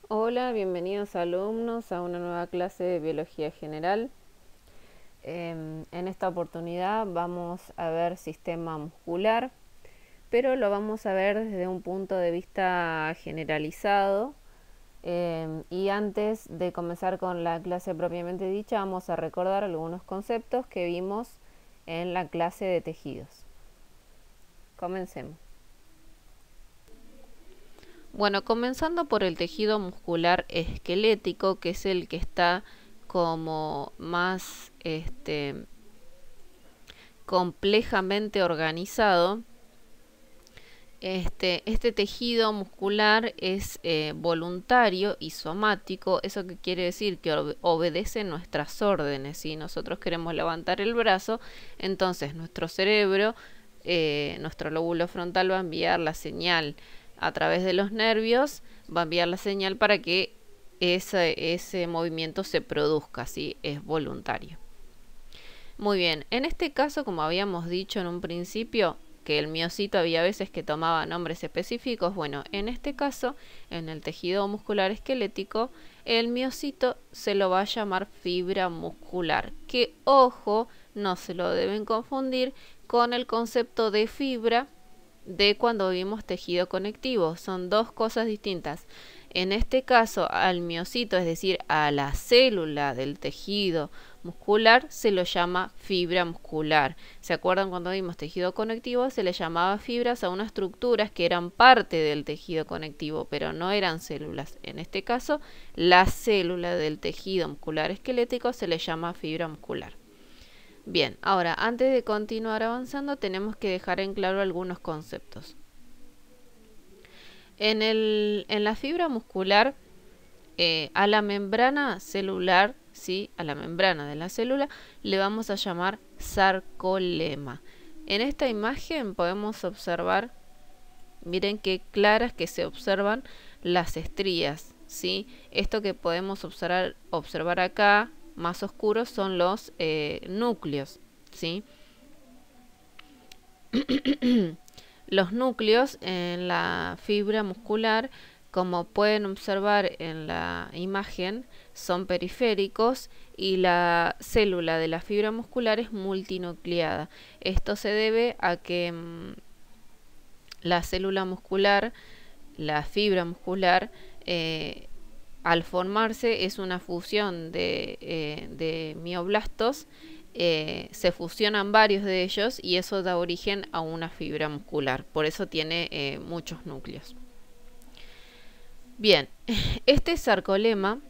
Hola, bienvenidos alumnos a una nueva clase de Biología General. En esta oportunidad vamos a ver sistema muscular, pero lo vamos a ver desde un punto de vista generalizado. Y antes de comenzar con la clase propiamente dicha, vamos a recordar algunos conceptos que vimos en la clase de tejidos. Comencemos. Bueno, comenzando por el tejido muscular esquelético, que es el que está como más complejamente organizado. Este tejido muscular es voluntario y somático. ¿Eso qué quiere decir? Que obedece nuestras órdenes. Si nosotros queremos levantar el brazo, entonces nuestro cerebro, nuestro lóbulo frontal va a enviar la señal a través de los nervios, va a enviar la señal para que ese movimiento se produzca, ¿sí? Es voluntario. Muy bien, en este caso, como habíamos dicho en un principio, que el miocito había veces que tomaba nombres específicos, bueno, en este caso, en el tejido muscular esquelético, el miocito se lo va a llamar fibra muscular, que ojo, no se lo deben confundir con el concepto de fibra de cuando vimos tejido conectivo. Son dos cosas distintas. En este caso, al miocito, es decir, a la célula del tejido muscular, se lo llama fibra muscular. ¿Se acuerdan cuando vimos tejido conectivo? Se le llamaba fibras a unas estructuras que eran parte del tejido conectivo, pero no eran células. En este caso, la célula del tejido muscular esquelético se le llama fibra muscular. Bien, ahora, antes de continuar avanzando, tenemos que dejar en claro algunos conceptos. En la fibra muscular, a la membrana celular, ¿sí? A la membrana de la célula, le vamos a llamar sarcolema. En esta imagen podemos observar, miren qué claras que se observan las estrías, ¿sí? Esto que podemos observar acá, más oscuros, son los núcleos, ¿sí? Los núcleos en la fibra muscular, como pueden observar en la imagen, son periféricos y la célula de la fibra muscular es multinucleada. Esto se debe a que la célula muscular, la fibra muscular, al formarse es una fusión de mioblastos. Se fusionan varios de ellos y eso da origen a una fibra muscular. Por eso tiene muchos núcleos. Bien, este sarcolema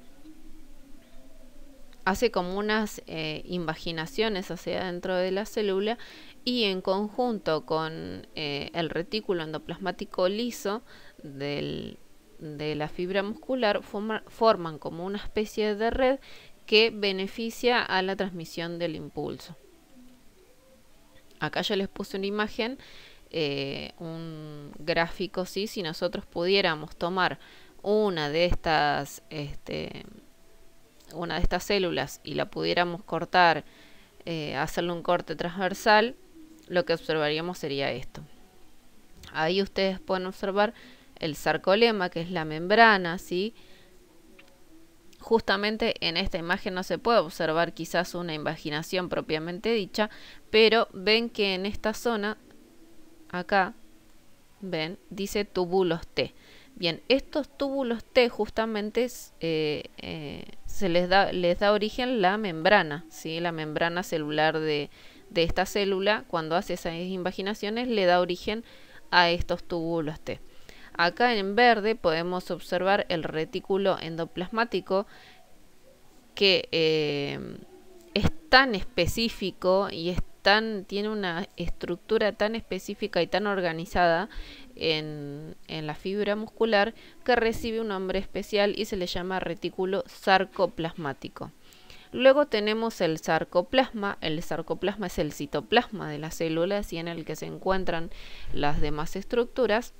hace como unas invaginaciones hacia dentro de la célula y en conjunto con el retículo endoplasmático liso de la fibra muscular forman como una especie de red que beneficia a la transmisión del impulso. Acá yo les puse una imagen, un gráfico, ¿sí? Si nosotros pudiéramos tomar una de estas células y la pudiéramos cortar, hacerle un corte transversal, lo que observaríamos sería esto. Ahí ustedes pueden observar el sarcolema, que es la membrana, ¿sí? Justamente en esta imagen no se puede observar quizás una invaginación propiamente dicha, pero ven que en esta zona, acá, ven, dice túbulos T. Bien, estos túbulos T justamente se les da origen la membrana, ¿sí? La membrana celular de esta célula, cuando hace esas invaginaciones, le da origen a estos túbulos T. Acá en verde podemos observar el retículo endoplasmático que es tan específico y tiene una estructura tan específica y tan organizada en la fibra muscular que recibe un nombre especial y se le llama retículo sarcoplasmático. Luego tenemos el sarcoplasma. El sarcoplasma es el citoplasma de las células y en el que se encuentran las demás estructuras.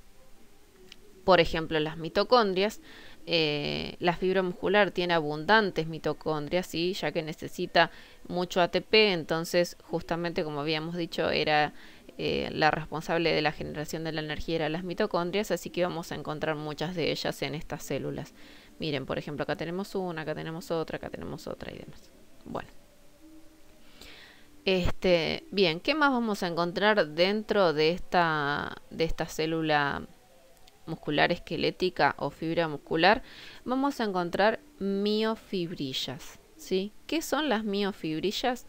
Por ejemplo, las mitocondrias. La fibra muscular tiene abundantes mitocondrias, ¿sí? Ya que necesita mucho ATP, entonces justamente como habíamos dicho era la responsable de la generación de la energía era las mitocondrias, así que vamos a encontrar muchas de ellas en estas células. Miren, por ejemplo, acá tenemos una, acá tenemos otra y demás. Bueno. Bien, ¿qué más vamos a encontrar dentro de esta célula muscular esquelética o fibra muscular? Vamos a encontrar miofibrillas, ¿sí? ¿Qué son las miofibrillas?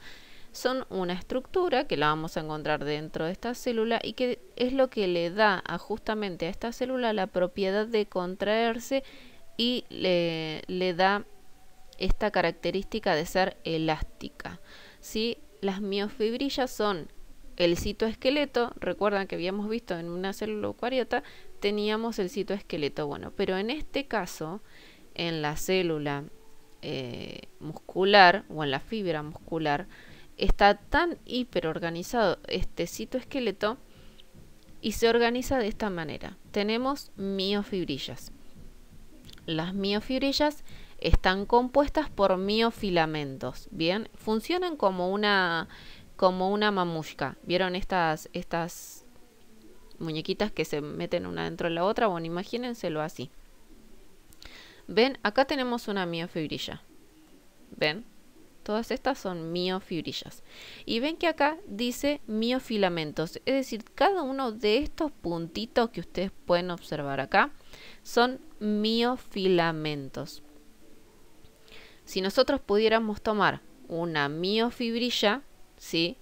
Son una estructura que la vamos a encontrar dentro de esta célula y que es lo que le da justamente a esta célula la propiedad de contraerse y le da esta característica de ser elástica, ¿sí? Las miofibrillas son el citoesqueleto. Recuerdan que habíamos visto en una célula eucariota teníamos el citoesqueleto. Bueno, pero en este caso, en la célula muscular o en la fibra muscular, está tan hiperorganizado este citoesqueleto y se organiza de esta manera. Tenemos miofibrillas. Las miofibrillas están compuestas por miofilamentos. Bien, funcionan como una mamushka. ¿Vieron estas muñequitas que se meten una dentro de la otra? Bueno, imagínenselo así. ¿Ven? Acá tenemos una miofibrilla. ¿Ven? Todas estas son miofibrillas. Y ven que acá dice miofilamentos. Es decir, cada uno de estos puntitos que ustedes pueden observar acá son miofilamentos. Si nosotros pudiéramos tomar una miofibrilla, ¿sí?,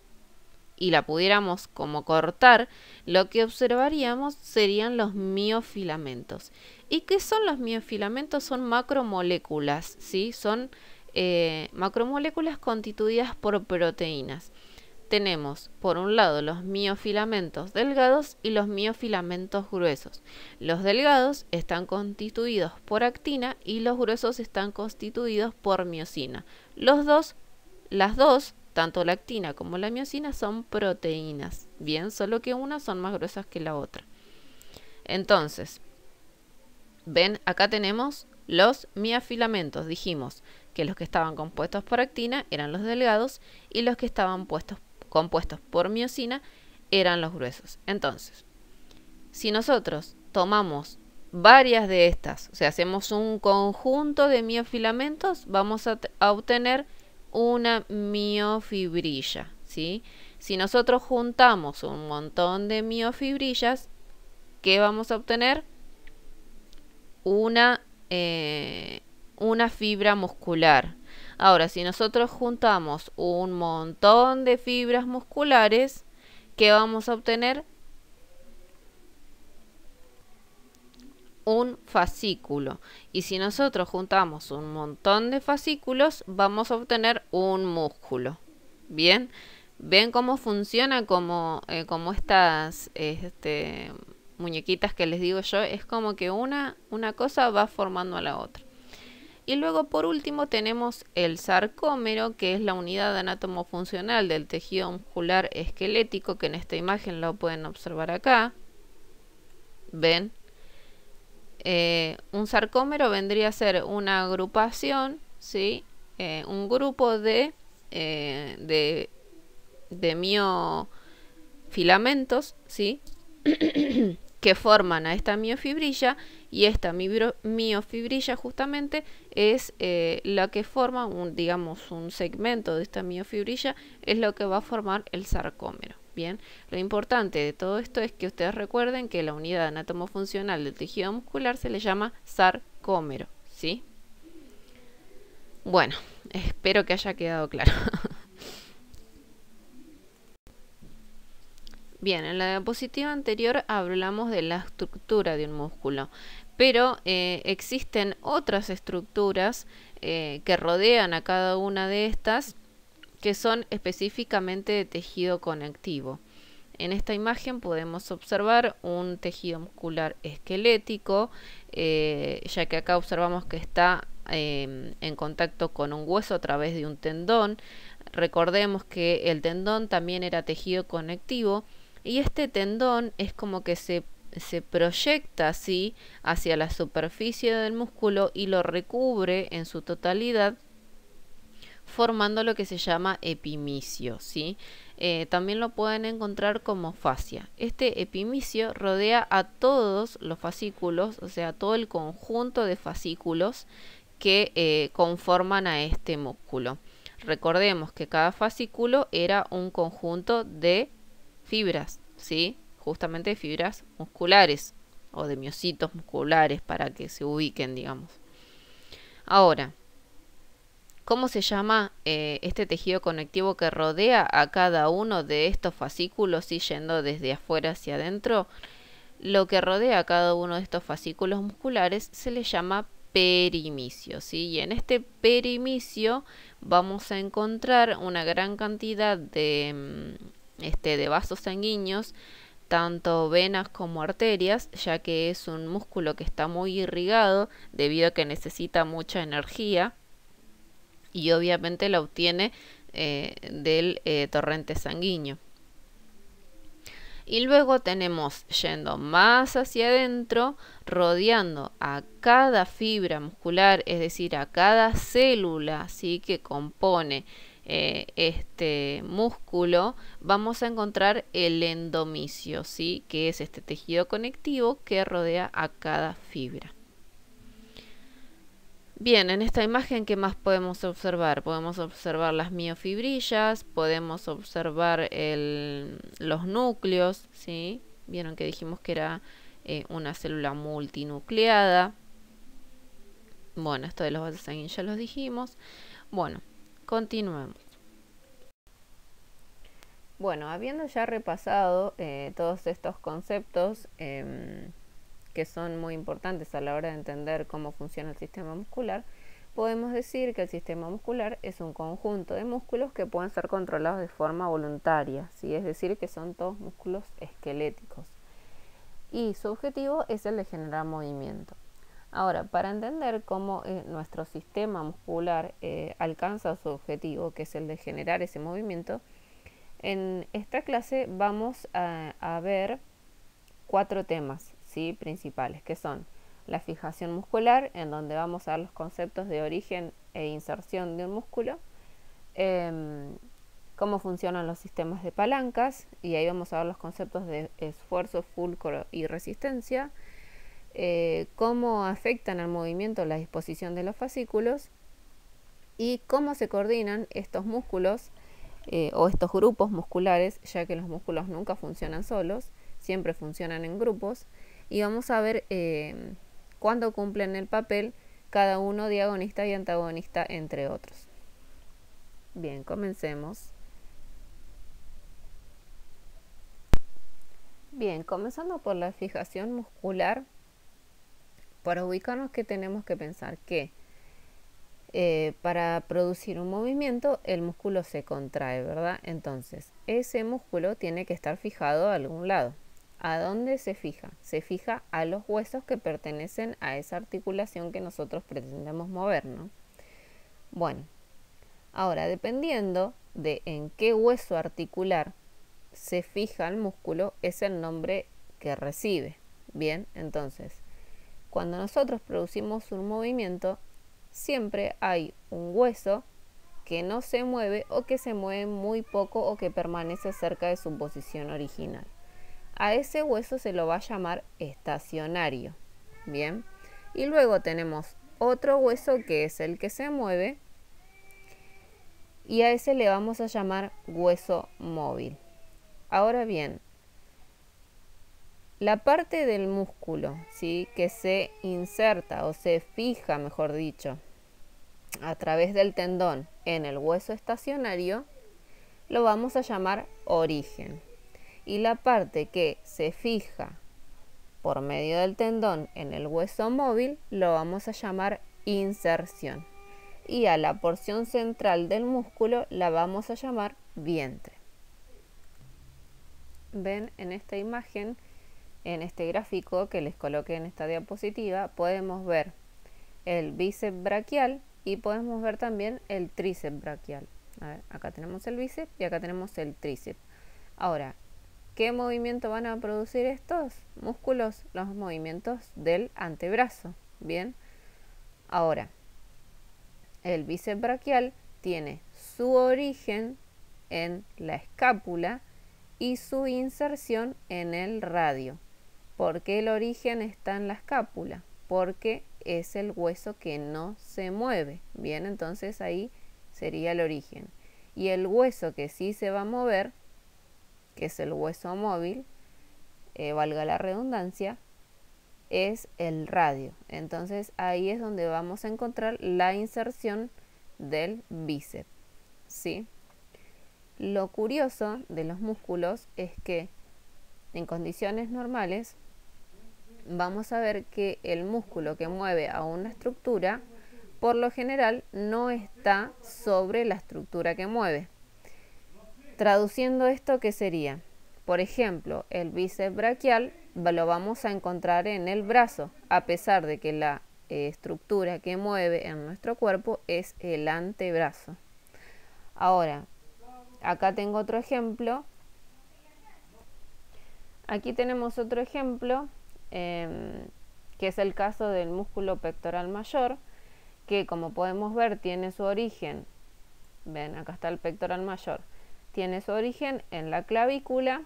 y la pudiéramos como cortar, lo que observaríamos serían los miofilamentos. ¿Y qué son los miofilamentos? Son macromoléculas, ¿sí? Son macromoléculas constituidas por proteínas. Tenemos por un lado los miofilamentos delgados y los miofilamentos gruesos. Los delgados están constituidos por actina y los gruesos están constituidos por miosina. Las dos, tanto la actina como la miosina, son proteínas. Bien, solo que unas son más gruesas que la otra. Entonces, ven, acá tenemos los miofilamentos. Dijimos que los que estaban compuestos por actina eran los delgados y los que estaban compuestos por miosina eran los gruesos. Entonces, si nosotros tomamos varias de estas, o sea, hacemos un conjunto de miofilamentos, vamos a obtener una miofibrilla, ¿sí? Si nosotros juntamos un montón de miofibrillas, ¿qué vamos a obtener? Una fibra muscular. Ahora, si nosotros juntamos un montón de fibras musculares, ¿qué vamos a obtener? Un fascículo. Y si nosotros juntamos un montón de fascículos, vamos a obtener un músculo. Bien, ven cómo funciona, como estas muñequitas que les digo yo. Es como que una cosa va formando a la otra. Y luego, por último, tenemos el sarcómero, que es la unidad anatomofuncional del tejido muscular esquelético, que en esta imagen lo pueden observar acá. ¿Ven? Un sarcómero vendría a ser una agrupación, ¿sí? Un grupo de miofilamentos, ¿sí? que forman a esta miofibrilla, y esta miofibrilla justamente es la que forma digamos un segmento de esta miofibrilla, es lo que va a formar el sarcómero. Bien, lo importante de todo esto es que ustedes recuerden que la unidad anatomofuncional del tejido muscular se le llama sarcómero, ¿sí? Bueno, espero que haya quedado claro. Bien, en la diapositiva anterior hablamos de la estructura de un músculo, pero existen otras estructuras que rodean a cada una de estas, que son específicamente de tejido conectivo. En esta imagen podemos observar un tejido muscular esquelético, ya que acá observamos que está en contacto con un hueso a través de un tendón. Recordemos que el tendón también era tejido conectivo, y este tendón es como que se proyecta así hacia la superficie del músculo y lo recubre en su totalidad formando lo que se llama epimicio, ¿sí? También lo pueden encontrar como fascia. Este epimicio rodea a todos los fascículos, o sea, todo el conjunto de fascículos que conforman a este músculo. Recordemos que cada fascículo era un conjunto de fibras, ¿sí? Justamente de fibras musculares o de miocitos musculares para que se ubiquen, digamos. Ahora, ¿cómo se llama este tejido conectivo que rodea a cada uno de estos fascículos y yendo desde afuera hacia adentro? Lo que rodea a cada uno de estos fascículos musculares se le llama perimicio, ¿sí? Y en este perimicio vamos a encontrar una gran cantidad de vasos sanguíneos, tanto venas como arterias, ya que es un músculo que está muy irrigado debido a que necesita mucha energía y obviamente la obtiene del torrente sanguíneo. Y luego tenemos, yendo más hacia adentro, rodeando a cada fibra muscular, es decir, a cada célula, ¿sí?, que compone este músculo, vamos a encontrar el endomicio, ¿sí?, que es este tejido conectivo que rodea a cada fibra. Bien, en esta imagen, ¿qué más podemos observar? Podemos observar las miofibrillas, podemos observar los núcleos, ¿sí? Vieron que dijimos que era una célula multinucleada. Bueno, esto de los vasos sanguíneos ya los dijimos. Bueno, continuemos. Bueno, habiendo ya repasado todos estos conceptos, que son muy importantes a la hora de entender cómo funciona el sistema muscular, podemos decir que el sistema muscular es un conjunto de músculos que pueden ser controlados de forma voluntaria, ¿sí? Es decir, que son todos músculos esqueléticos. Y su objetivo es el de generar movimiento. Ahora, para entender cómo nuestro sistema muscular alcanza su objetivo, que es el de generar ese movimiento, en esta clase vamos a ver 4 temas, ¿sí?, principales, que son la fijación muscular, en donde vamos a ver los conceptos de origen e inserción de un músculo, cómo funcionan los sistemas de palancas, y ahí vamos a ver los conceptos de esfuerzo, fulcro y resistencia, cómo afectan al movimiento la disposición de los fascículos y cómo se coordinan estos músculos o estos grupos musculares, ya que los músculos nunca funcionan solos, siempre funcionan en grupos, y vamos a ver cuándo cumplen el papel cada uno de agonista y antagonista, entre otros. Bien, comencemos. Bien, comenzando por la fijación muscular, para ubicarnos, que tenemos que pensar que para producir un movimiento el músculo se contrae, ¿verdad? Entonces, ese músculo tiene que estar fijado a algún lado. ¿A dónde se fija? Se fija a los huesos que pertenecen a esa articulación que nosotros pretendemos mover, ¿no? Bueno, ahora, dependiendo de en qué hueso articular se fija el músculo, es el nombre que recibe. Bien, entonces, cuando nosotros producimos un movimiento, siempre hay un hueso que no se mueve o que se mueve muy poco o que permanece cerca de su posición original. A ese hueso se lo va a llamar estacionario. Bien, y luego tenemos otro hueso que es el que se mueve y a ese le vamos a llamar hueso móvil. Ahora bien, la parte del músculo, ¿sí?, que se inserta o se fija, mejor dicho, a través del tendón en el hueso estacionario, lo vamos a llamar origen. Y la parte que se fija por medio del tendón en el hueso móvil lo vamos a llamar inserción. Y a la porción central del músculo la vamos a llamar vientre. Ven en esta imagen, en este gráfico que les coloqué en esta diapositiva, podemos ver el bíceps braquial y podemos ver también el tríceps braquial. A ver, acá tenemos el bíceps y acá tenemos el tríceps. Ahora, ¿qué movimiento van a producir estos músculos? Los movimientos del antebrazo. Bien, ahora, el bíceps braquial tiene su origen en la escápula y su inserción en el radio. ¿Por qué el origen está en la escápula? Porque es el hueso que no se mueve. Bien, entonces ahí sería el origen. Y el hueso que sí se va a mover, que es el hueso móvil, valga la redundancia, es el radio. Entonces ahí es donde vamos a encontrar la inserción del bíceps, ¿sí? Lo curioso de los músculos es que en condiciones normales vamos a ver que el músculo que mueve a una estructura por lo general no está sobre la estructura que mueve. Traduciendo esto, ¿qué sería? Por ejemplo, el bíceps braquial lo vamos a encontrar en el brazo, a pesar de que la estructura que mueve en nuestro cuerpo es el antebrazo. Ahora, acá tengo otro ejemplo. Aquí tenemos otro ejemplo, que es el caso del músculo pectoral mayor, que como podemos ver tiene su origen, ven, acá está el pectoral mayor, tiene su origen en la clavícula,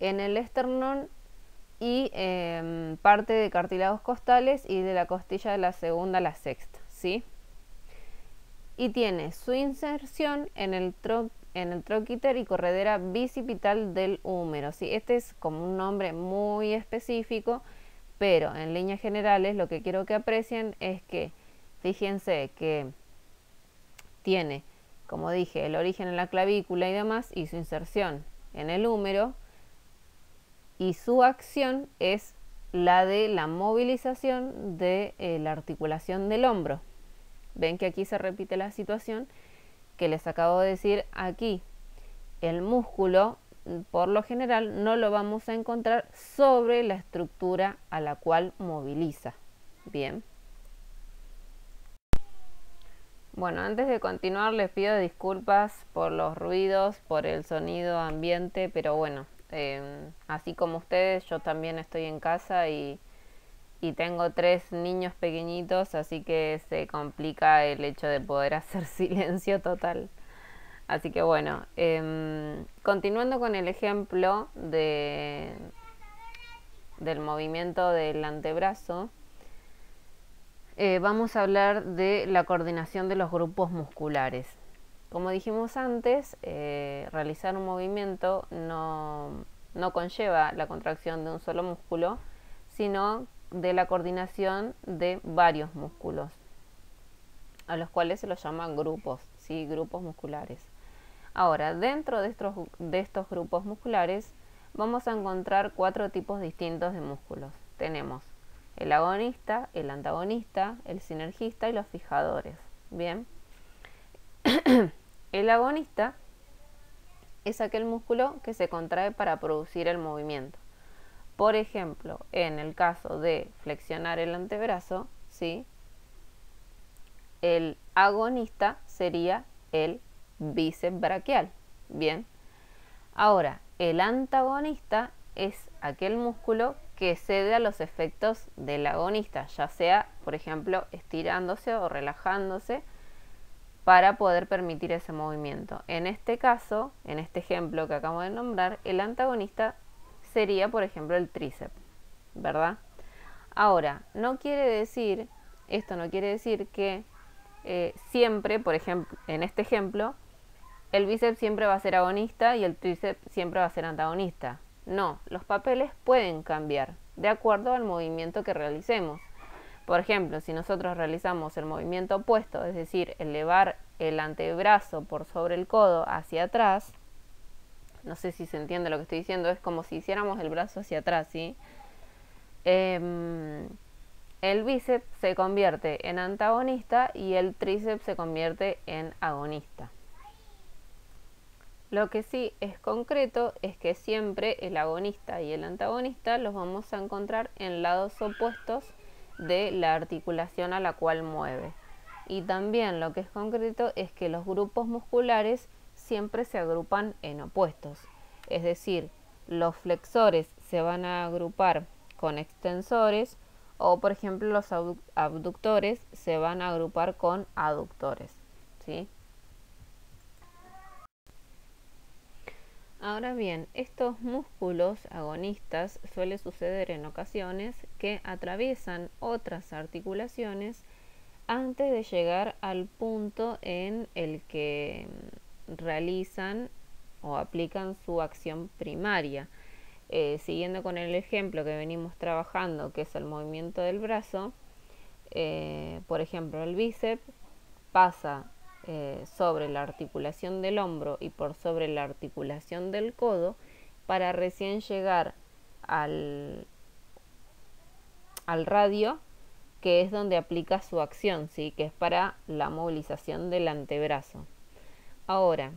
en el esternón y parte de cartílagos costales y de la costilla de la segunda a la sexta, ¿sí? Y tiene su inserción en el troquíter y corredera bicipital del húmero, ¿sí? Este es como un nombre muy específico, pero en líneas generales lo que quiero que aprecien es que, fíjense que tiene, como dije, el origen en la clavícula y demás, y su inserción en el húmero, y su acción es la de la movilización de la articulación del hombro. Ven que aquí se repite la situación que les acabo de decir aquí. El músculo, por lo general, no lo vamos a encontrar sobre la estructura a la cual moviliza. Bien. Bueno, antes de continuar les pido disculpas por los ruidos, por el sonido ambiente, pero bueno, así como ustedes, yo también estoy en casa y tengo 3 niños pequeñitos, así que se complica el hecho de poder hacer silencio total. Así que bueno, continuando con el ejemplo del movimiento del antebrazo, vamos a hablar de la coordinación de los grupos musculares. Como dijimos antes, realizar un movimiento no conlleva la contracción de un solo músculo, sino de la coordinación de varios músculos, a los cuales se los llaman grupos, ¿sí? Grupos musculares. Ahora, dentro de estos grupos musculares vamos a encontrar 4 tipos distintos de músculos. Tenemos el agonista, el antagonista, el sinergista y los fijadores. Bien. El agonista es aquel músculo que se contrae para producir el movimiento. Por ejemplo, en el caso de flexionar el antebrazo, ¿sí? El agonista sería el bíceps braquial. Bien. Ahora, el antagonista es aquel músculo que cede a los efectos del agonista, ya sea, por ejemplo, estirándose o relajándose para poder permitir ese movimiento. En este caso, en este ejemplo que acabo de nombrar, el antagonista sería, por ejemplo, el tríceps, ¿verdad? Ahora, esto no quiere decir que siempre, por ejemplo, en este ejemplo, el bíceps siempre va a ser agonista y el tríceps siempre va a ser antagonista. No, los papeles pueden cambiar de acuerdo al movimiento que realicemos. Por ejemplo, si nosotros realizamos el movimiento opuesto, es decir, elevar el antebrazo por sobre el codo hacia atrás, no sé si se entiende lo que estoy diciendo, es como si hiciéramos el brazo hacia atrás, ¿sí? El bíceps se convierte en antagonista y el tríceps se convierte en agonista. Lo que sí es concreto es que siempre el agonista y el antagonista los vamos a encontrar en lados opuestos de la articulación a la cual mueve. Y también lo que es concreto es que los grupos musculares siempre se agrupan en opuestos. Es decir, los flexores se van a agrupar con extensores o, por ejemplo, los abductores se van a agrupar con aductores. ¿sí? Ahora bien, estos músculos agonistas suele suceder en ocasiones que atraviesan otras articulaciones antes de llegar al punto en el que realizan o aplican su acción primaria. Siguiendo con el ejemplo que venimos trabajando, que es el movimiento del brazo, por ejemplo, el bíceps pasa sobre la articulación del hombro y por sobre la articulación del codo para recién llegar al radio, que es donde aplica su acción, ¿sí? Que es para la movilización del antebrazo. Ahora,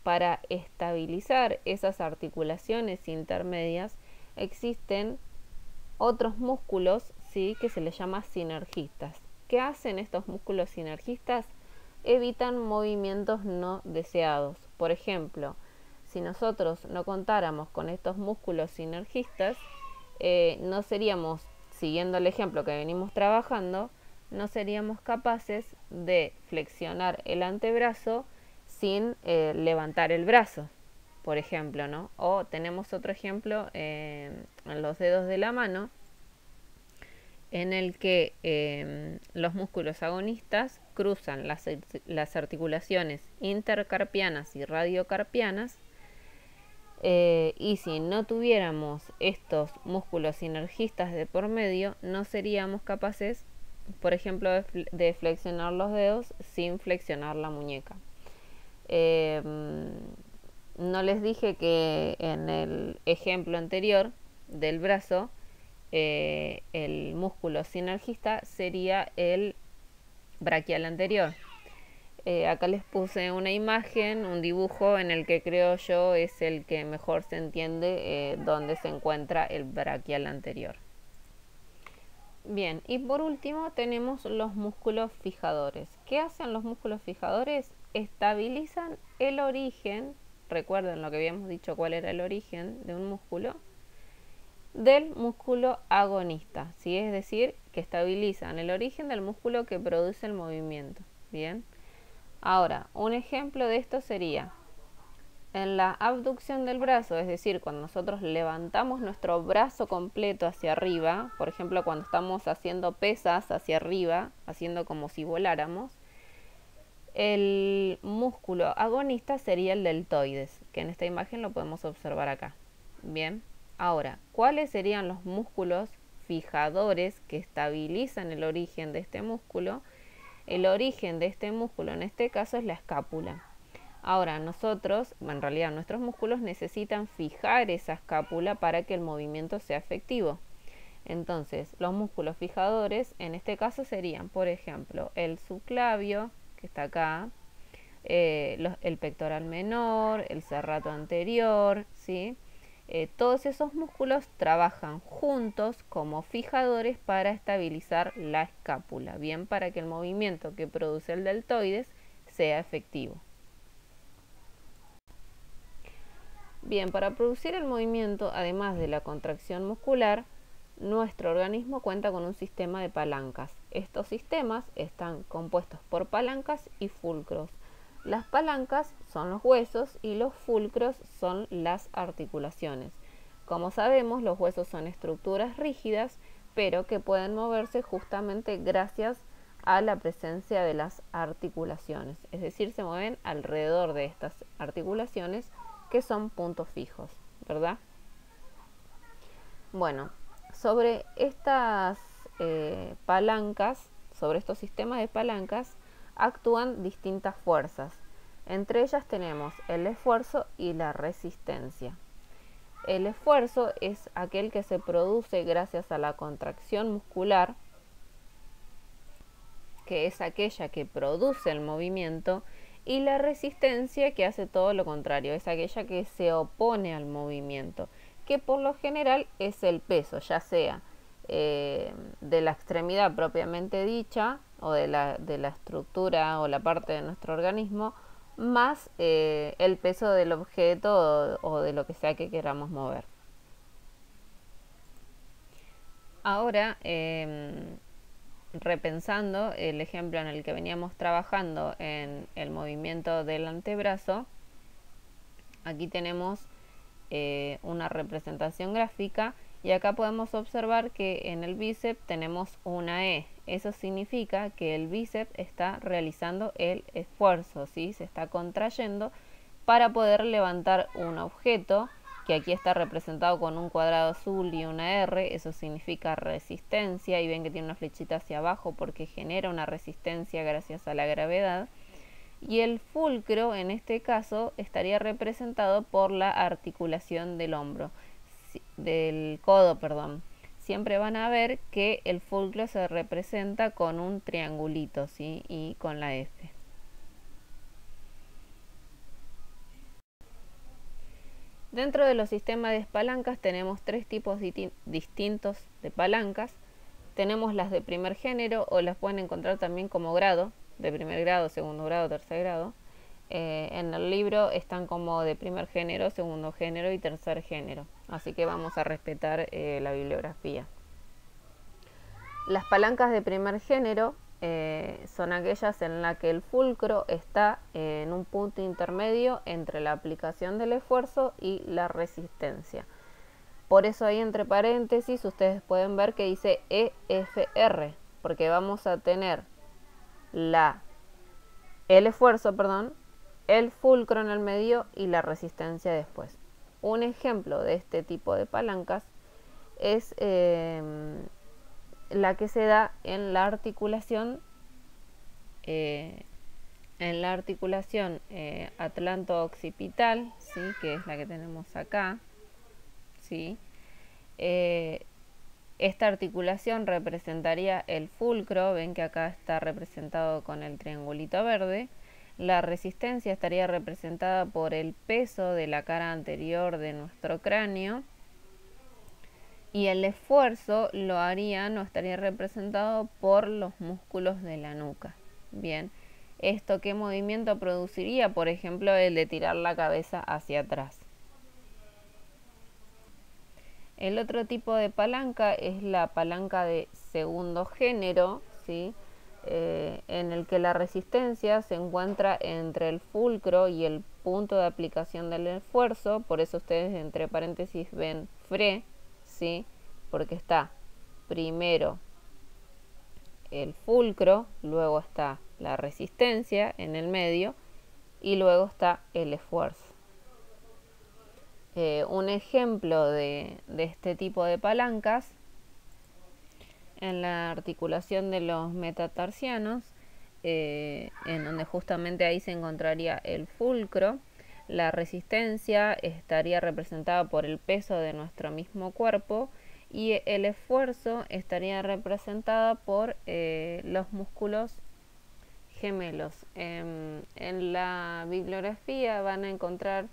para estabilizar esas articulaciones intermedias existen otros músculos, ¿sí? Que se les llama sinergistas. ¿Qué hacen estos músculos sinergistas? Evitan movimientos no deseados. Por ejemplo, si nosotros no contáramos con estos músculos sinergistas, no seríamos, siguiendo el ejemplo que venimos trabajando, no seríamos capaces de flexionar el antebrazo sin levantar el brazo, por ejemplo, ¿no? O tenemos otro ejemplo en los dedos de la mano, en el que los músculos agonistas cruzan las articulaciones intercarpianas y radiocarpianas, y si no tuviéramos estos músculos sinergistas de por medio, no seríamos capaces, por ejemplo, de flexionar los dedos sin flexionar la muñeca. No les dije que en el ejemplo anterior del brazo, el músculo sinergista sería el braquial anterior. Acá les puse una imagen, un dibujo en el que creo yo es el que mejor se entiende dónde se encuentra el braquial anterior. Bien, y por último tenemos los músculos fijadores. ¿Qué hacen los músculos fijadores? Estabilizan el origen, recuerden lo que habíamos dicho, cuál era el origen de un músculo, del músculo agonista, ¿sí? Es decir, que estabilizan el origen del músculo que produce el movimiento. Bien. Ahora, un ejemplo de esto sería en la abducción del brazo, es decir, cuando nosotros levantamos nuestro brazo completo hacia arriba, por ejemplo, cuando estamos haciendo pesas hacia arriba, haciendo como si voláramos, el músculo agonista sería el deltoides, que en esta imagen lo podemos observar acá. Bien, ahora, ¿cuáles serían los músculos fijadores que estabilizan el origen de este músculo? El origen de este músculo en este caso es la escápula. Ahora nosotros, en realidad nuestros músculos necesitan fijar esa escápula para que el movimiento sea efectivo. Entonces los músculos fijadores en este caso serían, por ejemplo, el subclavio, que está acá, el pectoral menor, el serrato anterior, ¿sí? Todos esos músculos trabajan juntos como fijadores para estabilizar la escápula, bien, para que el movimiento que produce el deltoides sea efectivo. Bien, para producir el movimiento, además de la contracción muscular, nuestro organismo cuenta con un sistema de palancas. Estos sistemas están compuestos por palancas y fulcros. Las palancas son los huesos y los fulcros son las articulaciones. Como sabemos, los huesos son estructuras rígidas, pero que pueden moverse justamente gracias a la presencia de las articulaciones. Es decir, se mueven alrededor de estas articulaciones que son puntos fijos, ¿verdad? Bueno, sobre estas palancas, sobre estos sistemas de palancas, actúan distintas fuerzas. Entre ellas tenemos el esfuerzo y la resistencia. El esfuerzo es aquel que se produce gracias a la contracción muscular, que es aquella que produce el movimiento, y la resistencia, que hace todo lo contrario, es aquella que se opone al movimiento, que por lo general es el peso, ya sea de la extremidad propiamente dicha o de la estructura o la parte de nuestro organismo, más el peso del objeto o de lo que sea que queramos mover. Ahora, repensando el ejemplo en el que veníamos trabajando en el movimiento del antebrazo, aquí tenemos una representación gráfica y acá podemos observar que en el bíceps tenemos una E. Eso significa que el bíceps está realizando el esfuerzo, ¿sí? Se está contrayendo para poder levantar un objeto, que aquí está representado con un cuadrado azul y una R. Eso significa resistencia, y ven que tiene una flechita hacia abajo porque genera una resistencia gracias a la gravedad. Y el fulcro en este caso estaría representado por la articulación del hombro, del codo, perdón. Siempre van a ver que el fulcro se representa con un triangulito, ¿sí? Y con la F. Dentro de los sistemas de palancas tenemos tres tipos distintos de palancas. Tenemos las de primer género, o las pueden encontrar también como grado, de primer grado, segundo grado, tercer grado. En el libro están como de primer género, segundo género y tercer género. Así que vamos a respetar la bibliografía. Las palancas de primer género son aquellas en las que el fulcro está en un punto intermedio entre la aplicación del esfuerzo y la resistencia. Por eso ahí entre paréntesis ustedes pueden ver que dice EFR, porque vamos a tener el esfuerzo, el fulcro en el medio y la resistencia después. Un ejemplo de este tipo de palancas es la que se da en la articulación atlanto-occipital, ¿sí? Que es la que tenemos acá, ¿sí? Esta articulación representaría el fulcro, ven que acá está representado con el triangulito verde. La resistencia estaría representada por el peso de la cara anterior de nuestro cráneo, y el esfuerzo estaría representado por los músculos de la nuca. Bien, ¿esto qué movimiento produciría? Por ejemplo, el de tirar la cabeza hacia atrás. El otro tipo de palanca es la palanca de segundo género, ¿sí? En el que la resistencia se encuentra entre el fulcro y el punto de aplicación del esfuerzo. Por eso ustedes entre paréntesis ven FRE, ¿sí? Porque está primero el fulcro, luego está la resistencia en el medio y luego está el esfuerzo. Un ejemplo de este tipo de palancas en la articulación de los metatarsianos, en donde justamente ahí se encontraría el fulcro. La resistencia estaría representada por el peso de nuestro mismo cuerpo y el esfuerzo estaría representada por los músculos gemelos. En la bibliografía van a encontrar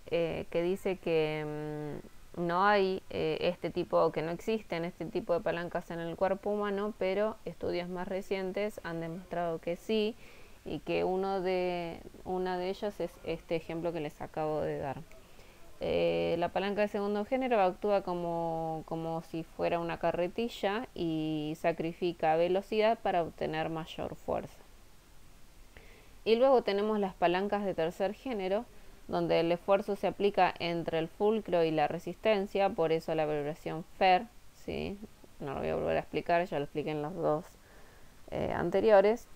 que dice que no hay que no existen este tipo de palancas en el cuerpo humano, pero estudios más recientes han demostrado que sí, y que una de ellas es este ejemplo que les acabo de dar. La palanca de segundo género actúa como si fuera una carretilla y sacrifica velocidad para obtener mayor fuerza. Y luego tenemos las palancas de tercer género, donde el esfuerzo se aplica entre el fulcro y la resistencia, por eso la abreviación FER, ¿sí? No lo voy a volver a explicar, ya lo expliqué en los dos anteriores.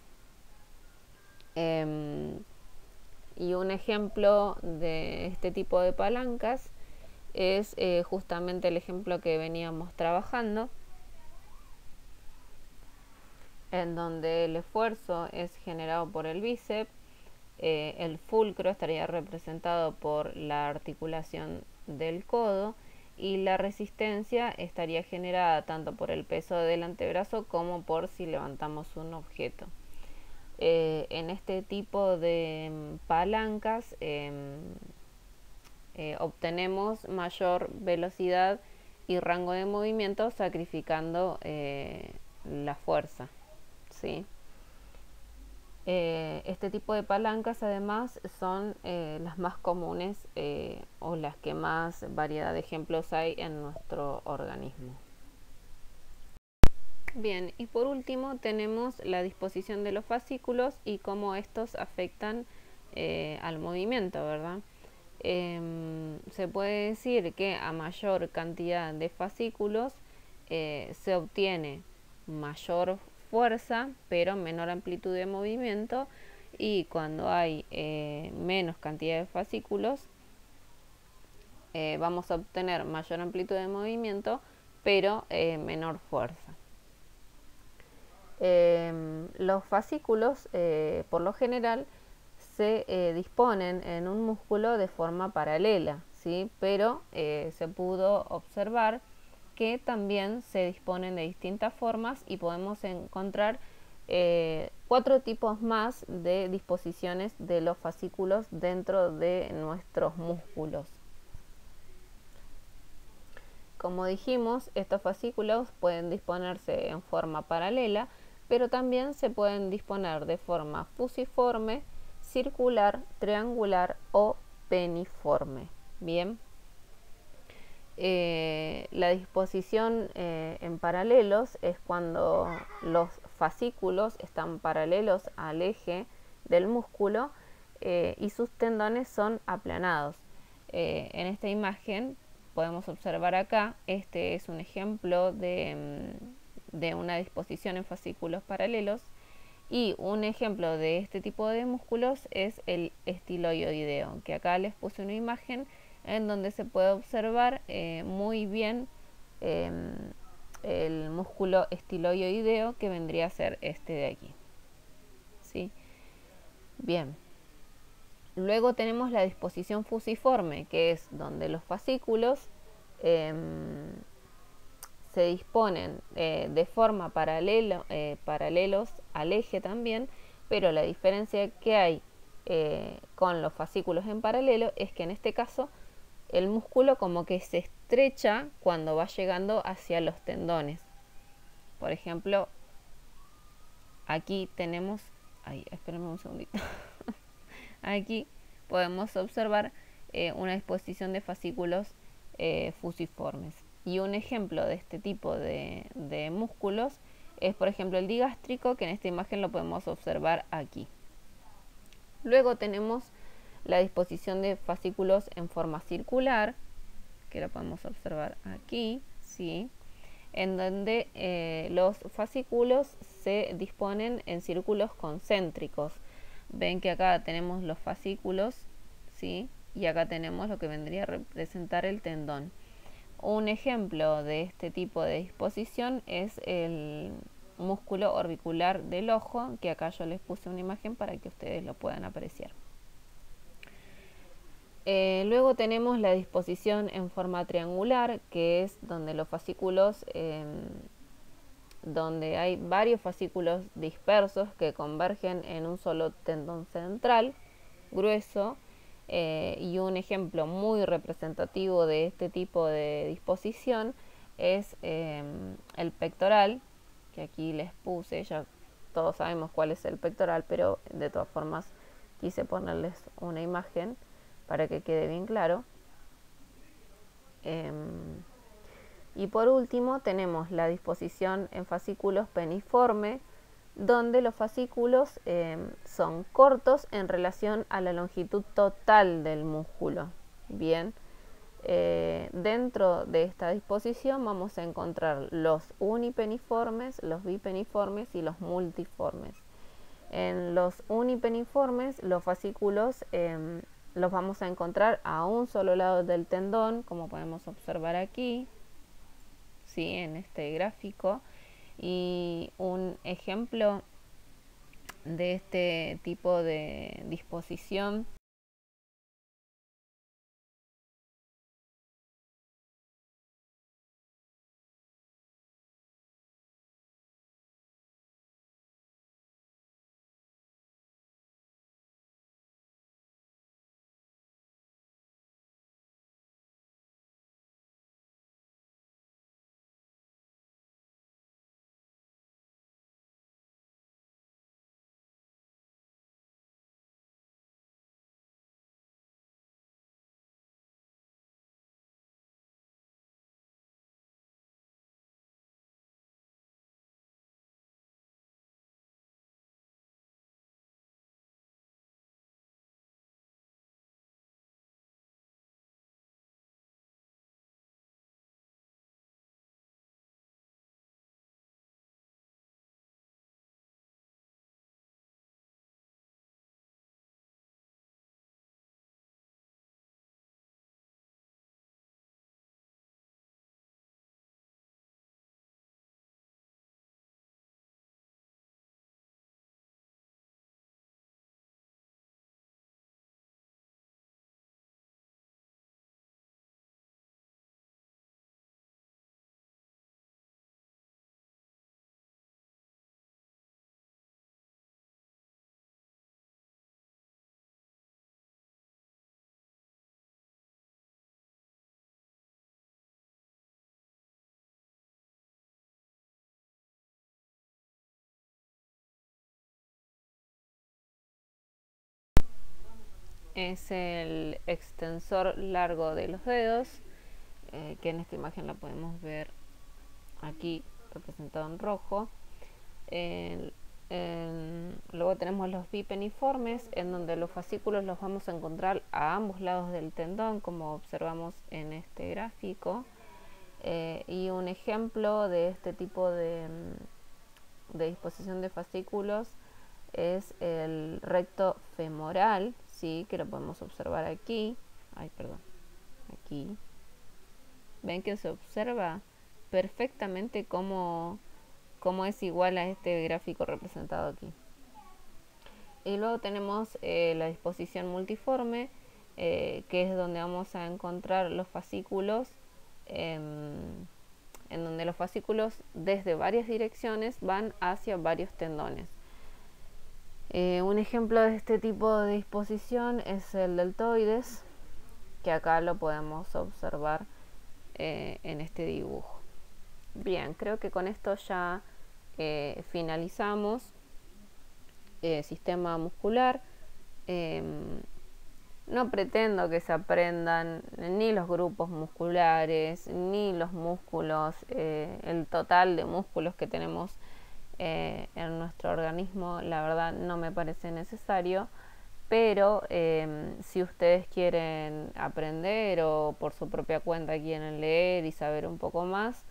Y un ejemplo de este tipo de palancas es justamente el ejemplo que veníamos trabajando, en donde el esfuerzo es generado por el bíceps. El fulcro estaría representado por la articulación del codo y la resistencia estaría generada tanto por el peso del antebrazo como por si levantamos un objeto. En este tipo de palancas obtenemos mayor velocidad y rango de movimiento sacrificando la fuerza, ¿sí? Este tipo de palancas además son las más comunes o las que más variedad de ejemplos hay en nuestro organismo. Bien, y por último tenemos la disposición de los fascículos y cómo estos afectan al movimiento, ¿verdad? Se puede decir que a mayor cantidad de fascículos se obtiene mayor fuerza, pero menor amplitud de movimiento, y cuando hay menos cantidad de fascículos, vamos a obtener mayor amplitud de movimiento, pero menor fuerza. Los fascículos, por lo general, se disponen en un músculo de forma paralela, ¿sí? Pero se pudo observar que también se disponen de distintas formas y podemos encontrar 4 tipos más de disposiciones de los fascículos dentro de nuestros músculos. Como dijimos, estos fascículos pueden disponerse en forma paralela, pero también se pueden disponer de forma fusiforme, circular, triangular o peniforme. Bien. La disposición en paralelos es cuando los fascículos están paralelos al eje del músculo y sus tendones son aplanados. En esta imagen podemos observar acá, este es un ejemplo de una disposición en fascículos paralelos, y un ejemplo de este tipo de músculos es el estiloideo, que acá les puse una imagen en donde se puede observar muy bien el músculo estiloideo, que vendría a ser este de aquí. ¿Sí? Bien. Luego tenemos la disposición fusiforme, que es donde los fascículos se disponen de forma paralelos al eje también, pero la diferencia que hay con los fascículos en paralelo es que en este caso el músculo como que se estrecha cuando va llegando hacia los tendones. Por ejemplo, aquí tenemos, espérenme un segundito, aquí podemos observar una disposición de fascículos fusiformes. Y un ejemplo de este tipo de músculos es, por ejemplo, el digástrico, que en esta imagen lo podemos observar aquí. Luego tenemos la disposición de fascículos en forma circular, que lo podemos observar aquí, ¿sí? En donde los fascículos se disponen en círculos concéntricos. Ven que acá tenemos los fascículos, ¿sí? Y acá tenemos lo que vendría a representar el tendón. Un ejemplo de este tipo de disposición es el músculo orbicular del ojo, que acá yo les puse una imagen para que ustedes lo puedan apreciar. Luego tenemos la disposición en forma triangular, que es donde los fascículos, donde hay varios fascículos dispersos que convergen en un solo tendón central, grueso, y un ejemplo muy representativo de este tipo de disposición es el pectoral, que aquí les puse, ya todos sabemos cuál es el pectoral, pero de todas formas quise ponerles una imagen para que quede bien claro. Y por último tenemos la disposición en fascículos peniforme, donde los fascículos son cortos en relación a la longitud total del músculo. Bien, dentro de esta disposición vamos a encontrar los unipeniformes, los bipeniformes y los multiformes. En los unipeniformes los fascículos los vamos a encontrar a un solo lado del tendón, como podemos observar aquí, ¿sí? En este gráfico. Y un ejemplo de este tipo de disposición es el extensor largo de los dedos, que en esta imagen la podemos ver aquí representado en rojo. Luego tenemos los bipeniformes, en donde los fascículos los vamos a encontrar a ambos lados del tendón, como observamos en este gráfico. Y un ejemplo de este tipo de disposición de fascículos es el recto femoral, ¿sí? Que lo podemos observar aquí. Ay, perdón. Aquí. Ven que se observa perfectamente cómo es igual a este gráfico representado aquí. Y luego tenemos la disposición multiforme, que es donde vamos a encontrar los fascículos, en donde los fascículos desde varias direcciones van hacia varios tendones. Un ejemplo de este tipo de disposición es el deltoides, que acá lo podemos observar en este dibujo. Bien, creo que con esto ya finalizamos sistema muscular. No pretendo que se aprendan ni los grupos musculares, ni los músculos, el total de músculos que tenemos en nuestro organismo, la verdad no me parece necesario, pero si ustedes quieren aprender o por su propia cuenta quieren leer y saber un poco más,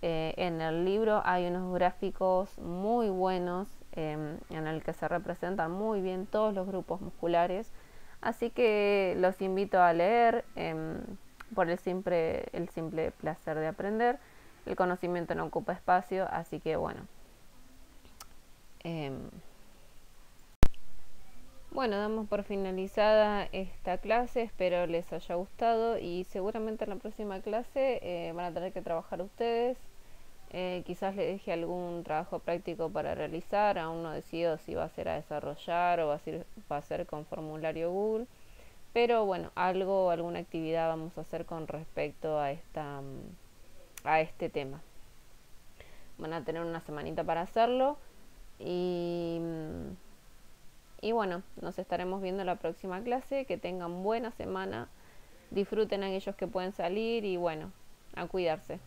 en el libro hay unos gráficos muy buenos en el que se representan muy bien todos los grupos musculares, así que los invito a leer por el simple placer de aprender. El conocimiento no ocupa espacio, así que bueno. Bueno, damos por finalizada esta clase, espero les haya gustado y seguramente en la próxima clase van a tener que trabajar ustedes. Quizás les deje algún trabajo práctico para realizar, aún no decido si va a ser a desarrollar o va a ser con formulario Google, pero bueno, alguna actividad vamos a hacer con respecto a este tema. Van a tener una semanita para hacerlo y bueno, nos estaremos viendo en la próxima clase. Que tengan buena semana, disfruten a aquellos que pueden salir y bueno, a cuidarse.